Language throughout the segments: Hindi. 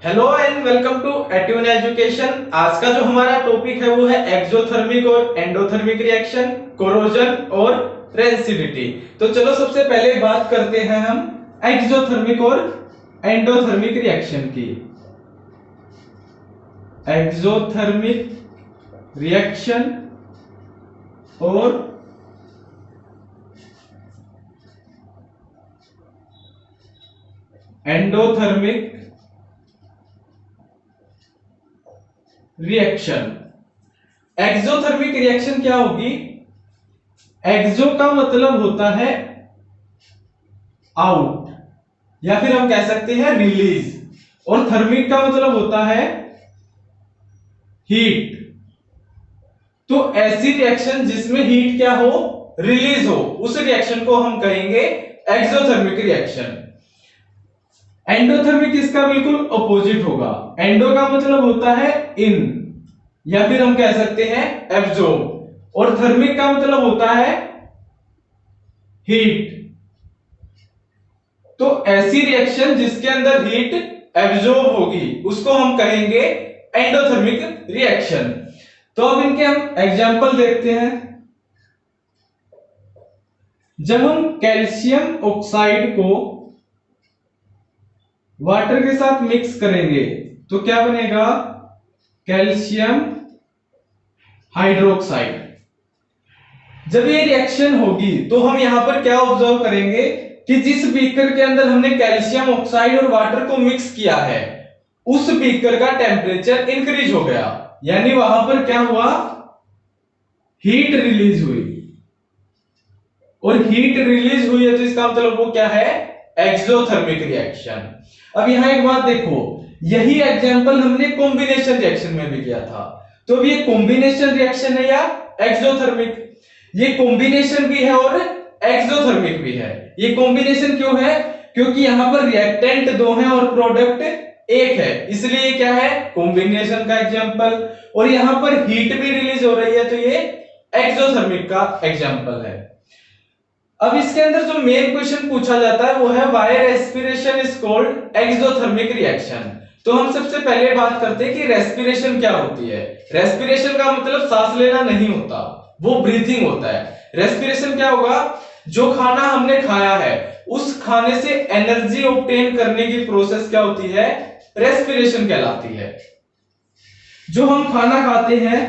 Hello and welcome to attune education. आज का जो हमारा टॉपिक है वो है एक्सोथर्मिक और एंडोथर्मिक रिएक्शन, कोरोजन और रेंसिडिटी। तो चलो सबसे पहले बात करते हैं हम एक्सोथर्मिक और एंडोथर्मिक रिएक्शन की। एक्सोथर्मिक रिएक्शन और एंडोथर्मिक रिएक्शन। एक्सोथर्मिक रिएक्शन क्या होगी? एक्सो का मतलब होता है आउट या फिर हम कह सकते हैं रिलीज, और थर्मिक का मतलब होता है हीट। तो ऐसी रिएक्शन जिसमें हीट क्या हो, रिलीज हो, उस रिएक्शन को हम कहेंगे एक्सोथर्मिक रिएक्शन। एंडोथर्मिक इसका बिल्कुल अपोजिट होगा। एंडो का मतलब होता है इन या फिर हम कह सकते हैं एब्जॉर्ब, और थर्मिक का मतलब होता है हीट। तो ऐसी रिएक्शन जिसके अंदर हीट एब्जॉर्ब होगी उसको हम कहेंगे एंडोथर्मिक रिएक्शन। तो अब इनके हम एग्जांपल देखते हैं। जब हम कैल्शियम ऑक्साइड को वाटर के साथ मिक्स करेंगे तो क्या बनेगा? Calcium hydroxide. जब ये रिएक्शन होगी तो हम यहां पर क्या ऑब्जर्व करेंगे कि जिस बीकर के अंदर हमने कैल्शियम ऑक्साइड और वाटर को मिक्स किया है उस बीकर का टेम्परेचर इंक्रीज हो गया, यानी वहां पर क्या हुआ? हीट रिलीज हुई। और हीट रिलीज हुई है तो इसका मतलब वो क्या है? Exothermic reaction. अब यहां एक बात देखो, यही एग्जांपल हमने कॉम्बिनेशन रिएक्शन में भी किया था। तो अब ये कॉम्बिनेशन रिएक्शन है या एक्सोथर्मिक? ये कॉम्बिनेशन भी है और एक्सोथर्मिक भी है। ये कॉम्बिनेशन क्यों है? क्योंकि यहां पर रिएक्टेंट दो हैं और प्रोडक्ट एक है, इसलिए क्या है? कॉम्बिनेशन का एग्जांपल। और यहां पर हीट भी रिलीज हो रही है तो ये एक्सोथर्मिक का एग्जांपल है। अब इसके अंदर जो मेन क्वेश्चन पूछा जाता है वो है why respiration is called exothermic reaction. तो हम सबसे पहले बात करते हैं कि रेस्पिरेशन क्या होती है। रेस्पिरेशन का मतलब सांस लेना नहीं होता, वो ब्रीथिंग होता है। रेस्पिरेशन क्या होगा? जो खाना हमने खाया है उस खाने से एनर्जी ऑब्टेन करने की प्रोसेस क्या होती है? रेस्पिरेशन कहलाती है। जो हम खाना खाते हैं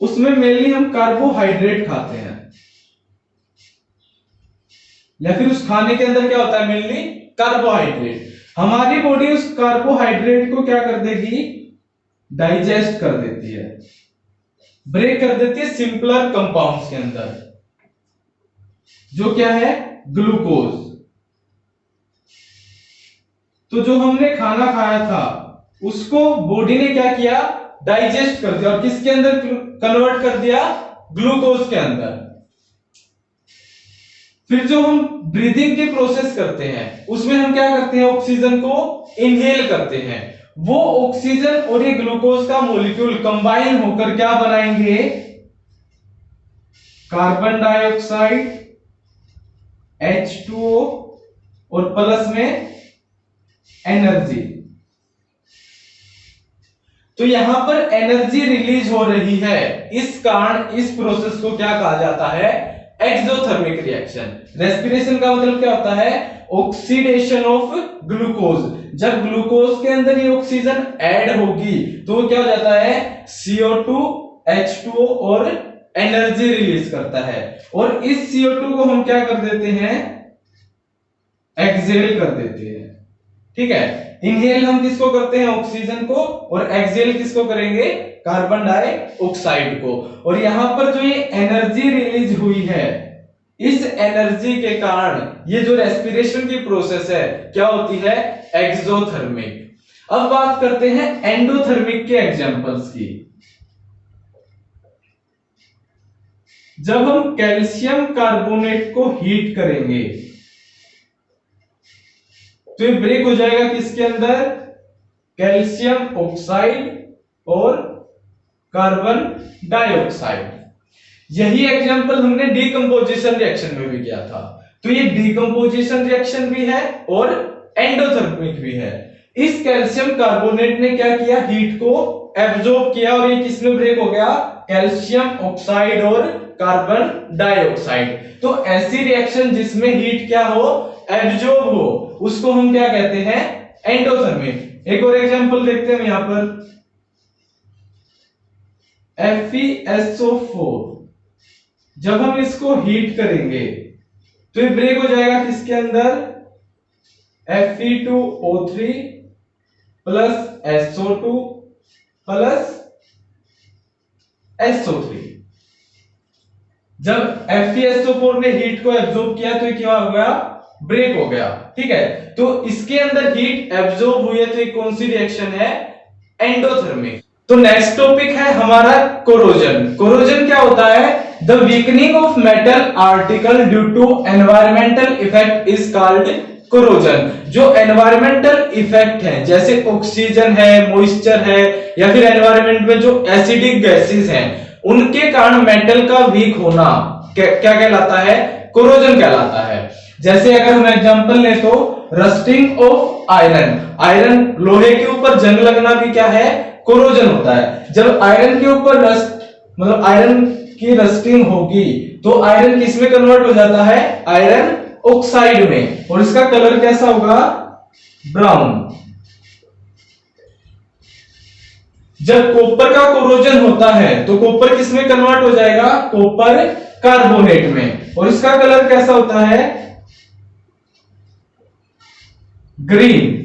उसमें मेनली हम कार्बोहाइड्रेट खाते हैं, या फिर उस खाने के अंदर क्या होता है? Mainly carbohydrate. हमारी बॉडी उस कार्बोहाइड्रेट को क्या कर देगी? डाइजेस्ट कर देती है, ब्रेक कर देती है सिंपलर कंपाउंड्स के अंदर, जो क्या है? ग्लूकोज। तो जो हमने खाना खाया था उसको बॉडी ने क्या किया? डाइजेस्ट कर दिया, और किसके अंदर कन्वर्ट कर दिया? ग्लूकोज के अंदर। फिर जो हम ब्रीदिंग की प्रोसेस करते हैं उसमें हम क्या करते हैं? ऑक्सीजन को इनहेल करते हैं। वो ऑक्सीजन और ये ग्लूकोज का मॉलिक्यूल कंबाइन होकर क्या बनाएंगे? कार्बन डाइऑक्साइड, H2O और प्लस में एनर्जी। तो यहां पर एनर्जी रिलीज हो रही है, इस कारण इस प्रोसेस को क्या कहा जाता है? Exothermic reaction. रेस्पिरेशन का मतलब क्या होता है? Oxidation of glucose. जब ग्लूकोज के अंदर ये ऑक्सीजन ऐड होगी तो वो क्या हो जाता है? CO2, H2O और एनर्जी रिलीज करता है। और इस CO2 को हम क्या कर देते हैं? एक्सहेल कर देते हैं। ठीक है, इनहेल हम किसको करते हैं? ऑक्सीजन को, और एक्सहेल किसको करेंगे? कार्बन डाइऑक्साइड को। और यहां पर जो ये एनर्जी रिलीज हुई है, इस एनर्जी के कारण ये जो रेस्पिरेशन की प्रोसेस है क्या होती है? एक्सोथर्मिक। अब बात करते हैं एंडोथर्मिक के एग्जांपल्स की। जब हम कैल्शियम कार्बोनेट को हीट करेंगे तो ये ब्रेक हो जाएगा किसके अंदर? कैल्शियम ऑक्साइड और कार्बन डाइऑक्साइड। यही एग्जांपल हमने डीकंपोजिशन रिएक्शन में भी किया था। तो ये डीकंपोजिशन रिएक्शन भी है और एंडोथर्मिक भी है। इस कैल्शियम कार्बोनेट ने क्या किया, हीट को एब्जॉर्ब किया और ये किसमें ब्रेक हो गया, कैल्शियम ऑक्साइड और कार्बन डाइऑक्साइड। तो ऐसी रिएक्शन जिसमें हीट क्या हो, एब्जॉर्ब हो, उसको हम क्या कहते हैं, एंडोथर्मिक। एक और एग्जांपल देखते हैं यहां पर, FeSO4 जब हम इसको हीट करेंगे तो ये ब्रेक हो जाएगा किसके अंदर, Fe2O3 plus SO2 plus SO3। जब FeSO4 ने हीट को एब्जॉर्ब किया तो ये क्या हो गया, ब्रेक हो गया। ठीक है, तो इसके अंदर हीट एब्जॉर्ब हुई है तो ये कौन सी रिएक्शन है, एंडोथर्मिक। तो नेक्स्ट टॉपिक है हमारा कोरोजन। कोरोजन क्या होता है, the weakening of metal article due to environmental effect is called corrosion. जो एनवायरमेंटल इफेक्ट है, जैसे ऑक्सीजन है, मॉइस्चर है, या फिर एनवायरमेंट में जो एसिडिक गैसेस हैं, उनके कारण मेटल का वीक होना क्या कहलाता है, कोरोजन कहलाता है। जैसे अगर हम एग्जांपल ले तो रस्टिंग ऑफ आयरन, आयरन लोहे के ऊपर जंग लगना भी क्या है, कोरोजन होता है। जब आयरन के ऊपर रस्ट मतलब आयरन की रस्टिंग होगी तो आयरन किस में कन्वर्ट हो जाता है, आयरन ऑक्साइड में, और इसका कलर कैसा होगा, ब्राउन। जब कॉपर का कोरोजन होता है तो कॉपर किस में कन्वर्ट हो जाएगा, कॉपर कार्बोनेट में, और इसका कलर कैसा होता है, ग्रीन।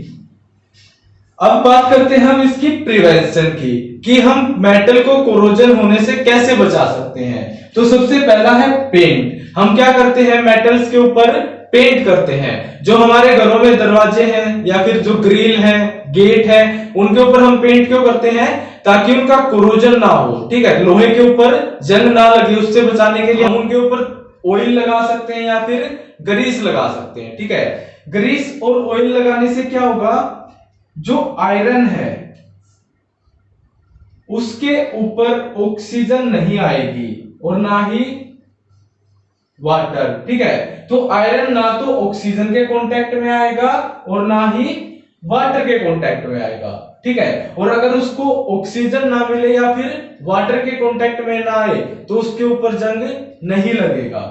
अब बात करते हैं हम इसकी प्रिवेंशन की, कि हम मेटल को कोरोजन होने से कैसे बचा सकते हैं। तो सबसे पहला है पेंट। हम क्या करते हैं, मेटल्स के ऊपर पेंट करते हैं। जो हमारे घरों में दरवाजे हैं या फिर जो ग्रिल है, गेट है, उनके ऊपर हम पेंट क्यों करते हैं, ताकि उनका कोरोजन ना हो। ठीक है, लोहे के ऊपर जंग ना लगे, उससे बचाने के लिए हम उनके ऊपर ऑयल लगा सकते हैं या फिर ग्रीस लगा सकते हैं। ठीक है, ग्रीस और ऑयल लगाने से क्या होगा, जो आयरन है उसके ऊपर ऑक्सीजन नहीं आएगी और ना ही वाटर। ठीक है, तो आयरन ना तो ऑक्सीजन के कांटेक्ट में आएगा और ना ही वाटर के कांटेक्ट में आएगा। ठीक है, और अगर उसको ऑक्सीजन ना मिले या फिर वाटर के कांटेक्ट में ना आए तो उसके ऊपर जंग नहीं लगेगा।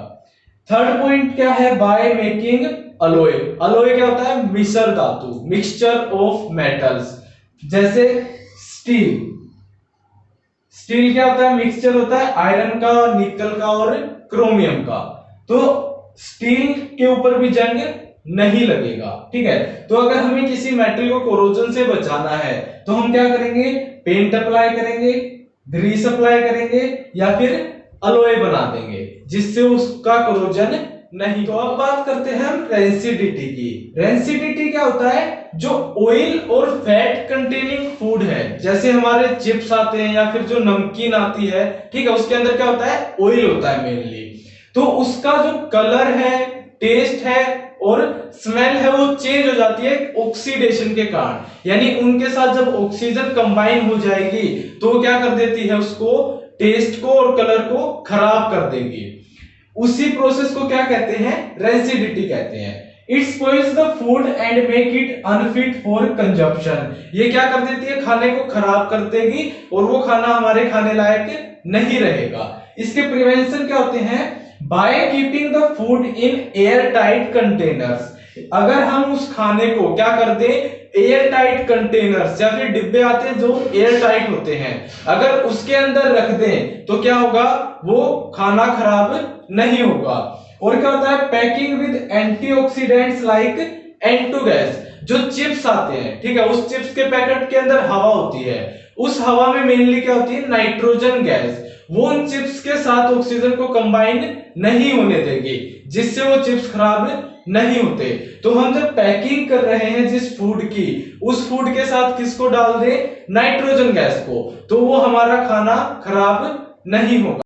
थर्ड पॉइंट क्या है, बाय मेकिंग अलॉय। अलॉय क्या होता है, मिश्र धातु, मिक्सचर ऑफ मेटल्स। जैसे स्टील, स्टील क्या होता है, मिक्सचर होता है आयरन का, निकल का और क्रोमियम का। तो स्टील के ऊपर भी जंग नहीं लगेगा। ठीक है, तो अगर हमें किसी मेटल को कोरोजन से बचाना है तो हम क्या करेंगे, पेंट अप्लाई करेंगे, ग्रीस अप्लाई करेंगे, या फिर अलॉय बना देंगे जिससे उसका कोरोजन नहीं। तो अब बात करते हैं हम रेंसिडिटी की। रेंसिडिटी क्या होता है, जो ऑयल और फैट कंटेनिंग फूड है, जैसे हमारे चिप्स आते हैं या फिर जो नमकीन आती है, ठीक है, उसके अंदर क्या होता है, ऑयल होता है मेनली। तो उसका जो कलर है, टेस्ट है और स्मेल है वो चेंज हो जाती है ऑक्सीडेशन के कारण। यानी उनके साथ जब ऑक्सीजन कंबाइन हो जाएगी तो वो क्या कर देती है, उसको टेस्ट को और कलर को खराब कर देगी। उसी प्रोसेस को क्या कहते हैं, रेंसिडिटी कहते हैं। It spoils the food and make it unfit for consumption. ये क्या कर देती है, खाने को खराब कर देगी और वो खाना हमारे खाने लायक नहीं रहेगा। इसके प्रिवेंशन क्या होते हैं, by keeping the food in air tight containers. अगर हम उस खाने को क्या कर दें, एयर टाइट कंटेनर्स या फिर डिब्बे आते हैं जो एयर टाइट होते हैं, अगर उसके अंदर रख दें तो क्या होगा, वो खाना खराब नहीं होगा। और क्या होता है, पैकिंग विद एंटीऑक्सीडेंट्स लाइक एंटो गैस। जो चिप्स आते हैं, ठीक है, उस चिप्स के पैकेट के अंदर हवा होती है, उस हवा में मेनली क्या होती है, नाइट्रोजन गैस। वो उन चिप्स के साथ ऑक्सीजन को कंबाइन नहीं होने देगी, जिससे वो चिप्स खराब नहीं होते। तो हम जब पैकिंग कर रहे हैं जिस फूड की, उस फूड के साथ किसको डाल दें, नाइट्रोजन गैस को, तो वो हमारा खाना खराब नहीं होगा।